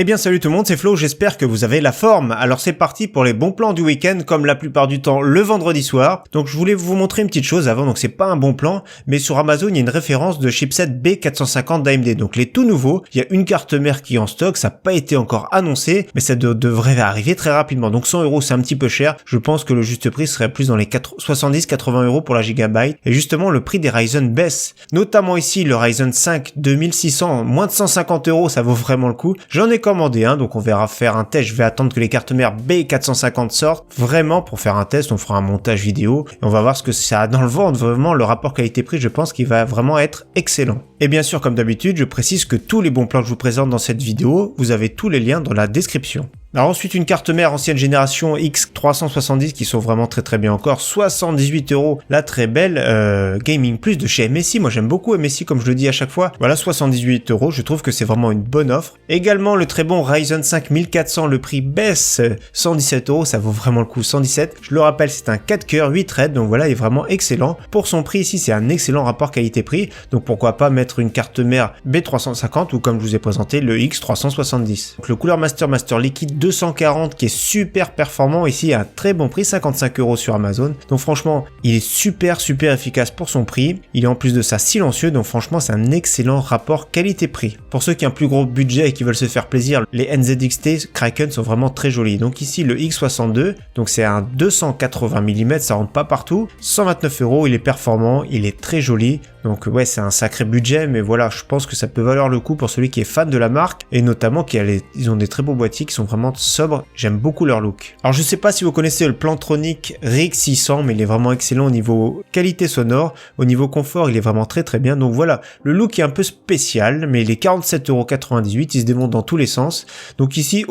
Eh bien salut tout le monde, c'est Flo, j'espère que vous avez la forme. Alors c'est parti pour les bons plans du week-end, comme la plupart du temps le vendredi soir. Donc je voulais vous montrer une petite chose avant, donc c'est pas un bon plan, mais sur Amazon il y a une référence de chipset B450 d'AMD. Donc les tout nouveaux, il y a une carte mère qui est en stock, ça n'a pas été encore annoncé, mais ça devrait arriver très rapidement. Donc 100 € c'est un petit peu cher, je pense que le juste prix serait plus dans les 70-80 € pour la gigabyte. Et justement le prix des Ryzen baisse, notamment ici le Ryzen 5 2600, moins de 150 €, ça vaut vraiment le coup. J'en ai commandé un, donc on verra faire un test. Je vais attendre que les cartes mères B450 sortent vraiment pour faire un test. On fera un montage vidéo et on va voir ce que ça a dans le ventre. Vraiment, le rapport qualité-prix, je pense qu'il va vraiment être excellent. Et bien sûr, comme d'habitude, je précise que tous les bons plans que je vous présente dans cette vidéo, vous avez tous les liens dans la description. Alors ensuite, une carte mère ancienne génération X370 qui sont vraiment très bien encore, 78 €, la très belle Gaming Plus de chez MSI. Moi j'aime beaucoup MSI comme je le dis à chaque fois. Voilà, 78 €, je trouve que c'est vraiment une bonne offre. Également le très bon Ryzen 5 1400, le prix baisse, 117 €, ça vaut vraiment le coup, 117. Je le rappelle, c'est un 4 cœurs, 8 threads, donc voilà, il est vraiment excellent. Pour son prix ici, c'est un excellent rapport qualité-prix, donc pourquoi pas mettre une carte mère B350 ou comme je vous ai présenté, le X370. Donc le Cooler Master liquide 240 qui est super performant ici à un très bon prix, 55 € sur Amazon. Donc franchement, il est super efficace pour son prix. Il est en plus de ça silencieux, donc franchement, c'est un excellent rapport qualité-prix. Pour ceux qui ont un plus gros budget et qui veulent se faire plaisir, les NZXT Kraken sont vraiment très jolis. Donc ici, le X62, donc c'est un 280 mm, ça rentre pas partout. 129 €, il est performant, il est très joli. Donc ouais, c'est un sacré budget, mais voilà, je pense que ça peut valoir le coup pour celui qui est fan de la marque, et notamment ils ont des très beaux boîtiers qui sont vraiment sobres, j'aime beaucoup leur look. Alors je sais pas si vous connaissez le Plantronic RX 600, mais il est vraiment excellent au niveau qualité sonore, au niveau confort, il est vraiment très bien. Donc voilà, le look est un peu spécial, mais il est 47,98 €, il se démonte dans tous les sens. Donc ici,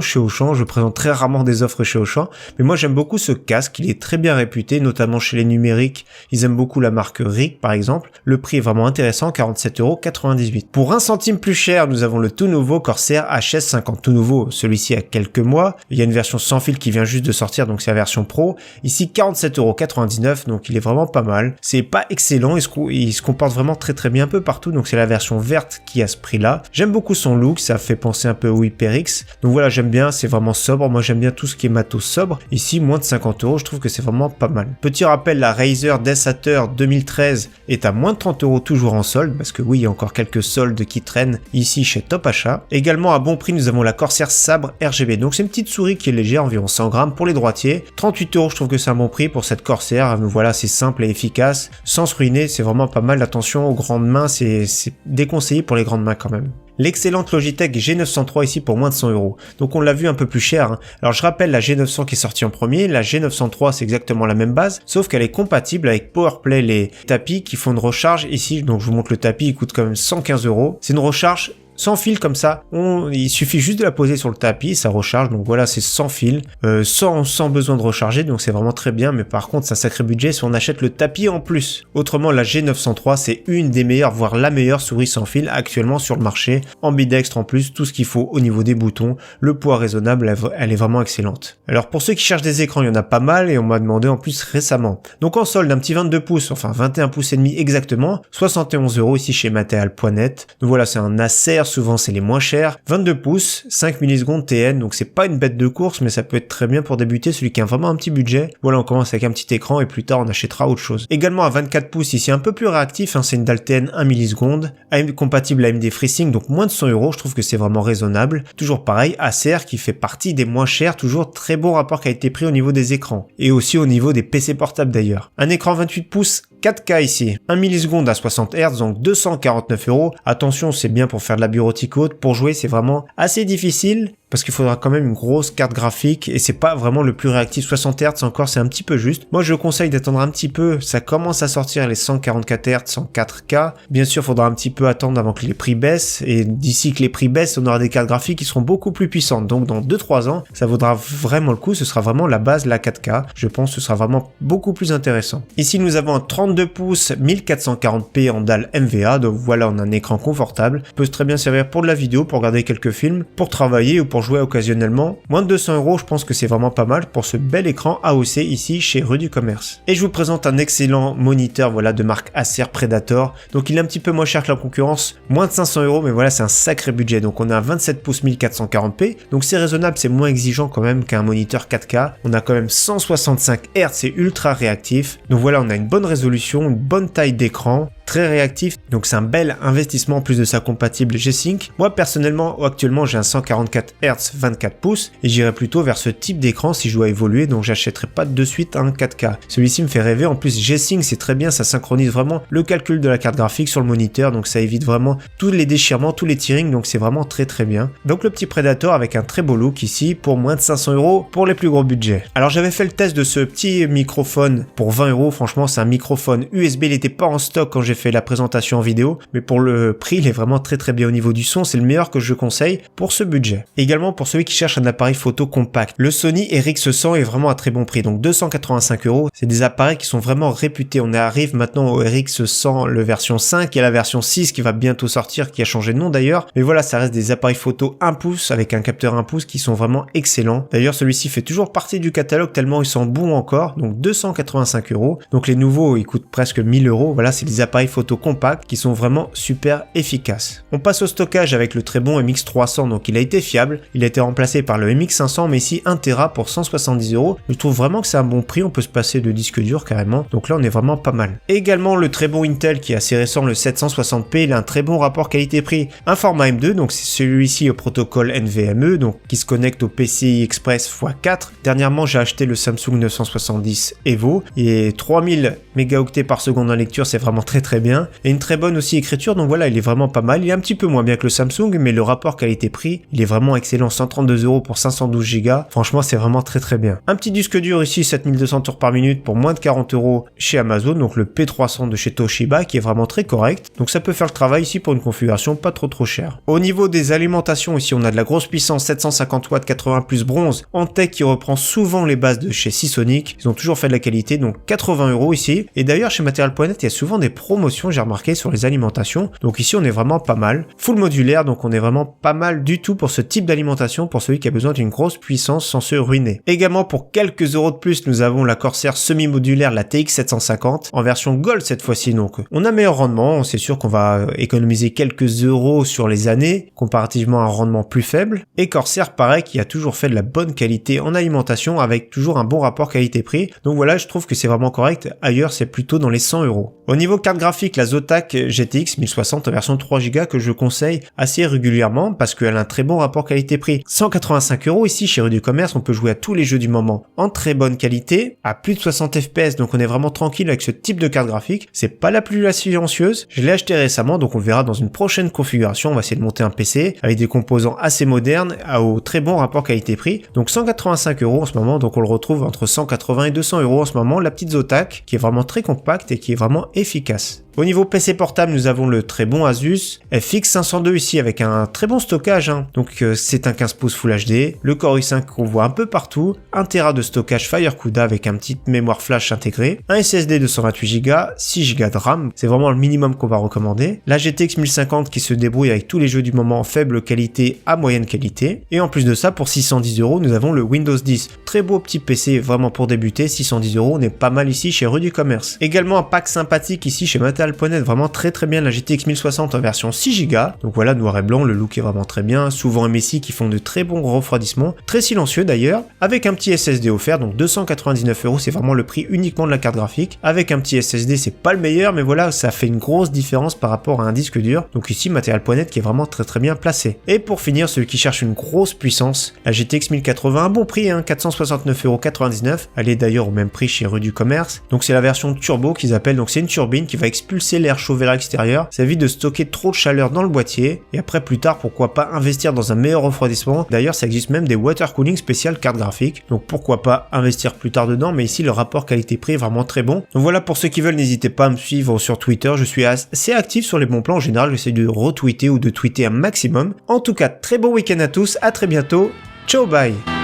chez Auchan, je présente très rarement des offres chez Auchan, mais moi j'aime beaucoup ce casque, il est très bien réputé, notamment chez les numériques, ils aiment beaucoup la marque RIC par exemple. Le prix est vraiment intéressant, 47,98 €. Pour 1 centime plus cher, nous avons le tout nouveau Corsair HS50, tout nouveau, celui-ci a quelques mois. Il y a une version sans fil qui vient juste de sortir, donc c'est la version pro. Ici, 47,99 €, donc il est vraiment pas mal. C'est pas excellent, il se comporte vraiment très bien un peu partout, donc c'est la version verte qui a ce prix-là. J'aime beaucoup son look, ça fait penser un peu au HyperX. Donc voilà, j'aime bien, c'est vraiment sobre. Moi, j'aime bien tout ce qui est matos sobre. Ici, moins de 50 €, je trouve que c'est vraiment pas mal. Petit rappel, la Razer Death 2013 est à moins de 30 € toujours en solde, parce que oui, il y a encore quelques soldes qui traînent ici chez Top Achat. Également à bon prix, nous avons la Corsair Sabre RGB. Donc c'est une petite souris qui est légère, environ 100 grammes pour les droitiers. 38 €, je trouve que c'est un bon prix pour cette Corsair. Voilà, c'est simple et efficace, sans se ruiner, c'est vraiment pas mal. Attention aux grandes mains, c'est déconseillé pour les grandes mains quand même. L'excellente Logitech G903 ici pour moins de 100 €. Donc on l'a vu un peu plus cher, hein. Alors je rappelle la G900 qui est sortie en premier, la G903 c'est exactement la même base, sauf qu'elle est compatible avec PowerPlay, les tapis qui font une recharge ici. Donc je vous montre le tapis, il coûte quand même 115 €. C'est une recharge sans fil comme ça, il suffit juste de la poser sur le tapis, ça recharge, donc voilà, c'est sans fil, sans besoin de recharger, donc c'est vraiment très bien. Mais par contre c'est un sacré budget si on achète le tapis en plus. Autrement, la G903 c'est une des meilleures, voire la meilleure souris sans fil actuellement sur le marché, ambidextre en plus, tout ce qu'il faut au niveau des boutons, le poids raisonnable, elle est vraiment excellente. Alors pour ceux qui cherchent des écrans, il y en a pas mal et on m'a demandé en plus récemment. Donc en solde, un petit 22 pouces, enfin 21 pouces et demi exactement, 71 € ici chez Material.net. Donc voilà, c'est un Acer, souvent c'est les moins chers, 22 pouces, 5 millisecondes TN, donc c'est pas une bête de course, mais ça peut être très bien pour débuter, celui qui a vraiment un petit budget. Voilà, on commence avec un petit écran et plus tard on achètera autre chose. Également à 24 pouces, ici un peu plus réactif, hein, c'est une dalle TN 1 milliseconde, compatible AMD FreeSync, donc moins de 100 €, je trouve que c'est vraiment raisonnable. Toujours pareil, Acer qui fait partie des moins chers, toujours très bon rapport qualité-prix au niveau des écrans, et aussi au niveau des PC portables d'ailleurs. Un écran 28 pouces, 4K ici, 1 milliseconde à 60 Hz, donc 249 €. Attention, c'est bien pour faire de la bureautique haute, pour jouer c'est vraiment assez difficile, parce qu'il faudra quand même une grosse carte graphique et c'est pas vraiment le plus réactif. 60 Hz encore, c'est un petit peu juste. Moi je conseille d'attendre un petit peu, ça commence à sortir les 144 Hz, 104K. Bien sûr, il faudra un petit peu attendre avant que les prix baissent, et d'ici que les prix baissent, on aura des cartes graphiques qui seront beaucoup plus puissantes. Donc dans 2-3 ans, ça vaudra vraiment le coup, ce sera vraiment la base, la 4K. Je pense que ce sera vraiment beaucoup plus intéressant. Ici nous avons un 32 pouces 1440p en dalle MVA, donc voilà, on a un écran confortable. Il peut très bien servir pour de la vidéo, pour regarder quelques films, pour travailler ou pour pour jouer occasionnellement. Moins de 200 €, je pense que c'est vraiment pas mal pour ce bel écran AOC ici chez Rue du Commerce. Et je vous présente un excellent moniteur, voilà, de marque Acer Predator. Donc il est un petit peu moins cher que la concurrence, moins de 500 €, mais voilà, c'est un sacré budget. Donc on a un 27 pouces 1440p, donc c'est raisonnable, c'est moins exigeant quand même qu'un moniteur 4K. On a quand même 165 Hz, c'est ultra réactif. Donc voilà, on a une bonne résolution, une bonne taille d'écran, très réactif, donc c'est un bel investissement en plus de sa compatible G-Sync. Moi personnellement, actuellement j'ai un 144 Hz 24 pouces et j'irai plutôt vers ce type d'écran si je dois évoluer, donc j'achèterai pas de suite un 4K. Celui-ci me fait rêver, en plus G-Sync c'est très bien, ça synchronise vraiment le calcul de la carte graphique sur le moniteur, donc ça évite vraiment tous les déchirements, tous les tearings, donc c'est vraiment très bien. Donc le petit Predator avec un très beau look ici pour moins de 500 € pour les plus gros budgets. Alors j'avais fait le test de ce petit microphone pour 20 €, franchement c'est un microphone USB, il n'était pas en stock quand j'ai fait la présentation en vidéo, mais pour le prix il est vraiment très bien au niveau du son, c'est le meilleur que je conseille pour ce budget. Également pour celui qui cherche un appareil photo compact, le Sony RX100 est vraiment à très bon prix, donc 285 €, c'est des appareils qui sont vraiment réputés. On arrive maintenant au RX100, le version 5 et la version 6 qui va bientôt sortir, qui a changé de nom d'ailleurs, mais voilà, ça reste des appareils photo 1 pouce avec un capteur 1 pouce qui sont vraiment excellents. D'ailleurs celui-ci fait toujours partie du catalogue tellement ils sont bons encore, donc 285 €. Donc les nouveaux ils coûtent presque 1000 €, voilà, c'est des appareils photo compacts qui sont vraiment super efficaces. On passe au stockage avec le très bon MX300, donc il a été fiable, il a été remplacé par le MX500, mais ici 1 Tera pour 170 €. Je trouve vraiment que c'est un bon prix, on peut se passer de disque dur carrément, donc là on est vraiment pas mal. Et également le très bon Intel qui est assez récent, le 760p, il a un très bon rapport qualité-prix, un format M2, donc c'est celui-ci au protocole NVMe, donc qui se connecte au PCI Express x4. Dernièrement j'ai acheté le Samsung 970 Evo, et 3000 mégaoctets par seconde en lecture, c'est vraiment très bien, et une très bonne aussi écriture, donc voilà, il est vraiment pas mal. Il est un petit peu moins bien que le Samsung, mais le rapport qualité-prix, il est vraiment excellent, 132 € pour 512 Go, franchement c'est vraiment très bien. Un petit disque dur ici, 7200 tours par minute pour moins de 40 € chez Amazon, donc le P300 de chez Toshiba qui est vraiment très correct, donc ça peut faire le travail ici pour une configuration pas trop chère. Au niveau des alimentations, ici on a de la grosse puissance, 750 watts 80 plus bronze, en tech qui reprend souvent les bases de chez Seasonic, ils ont toujours fait de la qualité, donc 80 € ici, et d'ailleurs chez Material.net il y a souvent des promotions, j'ai remarqué, sur les alimentations, donc ici on est vraiment pas mal. Full modulaire, donc on est vraiment pas mal du tout pour ce type d'alimentation, pour celui qui a besoin d'une grosse puissance sans se ruiner. Également pour quelques euros de plus, nous avons la Corsair semi-modulaire, la TX 750, en version Gold cette fois-ci, donc on a meilleur rendement, c'est sûr qu'on va économiser quelques euros sur les années, comparativement à un rendement plus faible, et Corsair pareil qui a toujours fait de la bonne qualité en alimentation, avec toujours un bon rapport qualité-prix, donc voilà, je trouve que c'est vraiment correct, ailleurs c'est plutôt dans les 100 €. Au niveau graphique, la Zotac GTX 1060 en version 3 Go que je conseille assez régulièrement parce qu'elle a un très bon rapport qualité-prix. 185 € ici chez Rue du Commerce, on peut jouer à tous les jeux du moment en très bonne qualité, à plus de 60 FPS, donc on est vraiment tranquille avec ce type de carte graphique. C'est pas la plus silencieuse, je l'ai acheté récemment, donc on le verra dans une prochaine configuration. On va essayer de monter un PC avec des composants assez modernes au très bon rapport qualité-prix. Donc 185 € en ce moment, donc on le retrouve entre 180 et 200 € en ce moment, la petite Zotac qui est vraiment très compacte et qui est vraiment efficace. Au niveau PC portable, nous avons le très bon Asus FX 502 ici avec un très bon stockage, donc c'est un 15 pouces Full HD, le Core i5 qu'on voit un peu partout, 1 Tera de stockage FireCuda avec un petit mémoire flash intégré, un SSD de 128 Go, 6 Go de RAM, c'est vraiment le minimum qu'on va recommander, la GTX 1050 qui se débrouille avec tous les jeux du moment en faible qualité à moyenne qualité, et en plus de ça, pour 610 €, nous avons le Windows 10, très beau petit PC vraiment pour débuter, 610 €, on est pas mal ici chez Rue du Commerce. Également un pack sympathique ici chez Material.net, vraiment très bien, la GTX 1060 en version 6 Go, donc voilà, noir et blanc, le look est vraiment très bien, souvent MSI qui font de très bons refroidissements, très silencieux d'ailleurs, avec un petit SSD offert, donc 299 €, c'est vraiment le prix uniquement de la carte graphique, avec un petit SSD c'est pas le meilleur, mais voilà, ça fait une grosse différence par rapport à un disque dur, donc ici Material.net qui est vraiment très bien placé. Et pour finir, celui qui cherche une grosse puissance, la GTX 1080, un bon prix, 469,99 €, elle est d'ailleurs au même prix chez Rue du Commerce, donc c'est la version turbo qu'ils appellent, donc c'est une turbine qui va expulser l'air chaud vers l'extérieur, ça évite de stocker trop de chaleur dans le boîtier, et après plus tard pourquoi pas investir dans un meilleur refroidissement. D'ailleurs ça existe même des water cooling spécial carte graphique, donc pourquoi pas investir plus tard dedans, mais ici le rapport qualité-prix est vraiment très bon. Donc voilà, pour ceux qui veulent, n'hésitez pas à me suivre sur Twitter, je suis assez actif sur les bons plans en général, j'essaie de retweeter ou de tweeter un maximum. En tout cas, très bon week-end à tous, à très bientôt, ciao bye.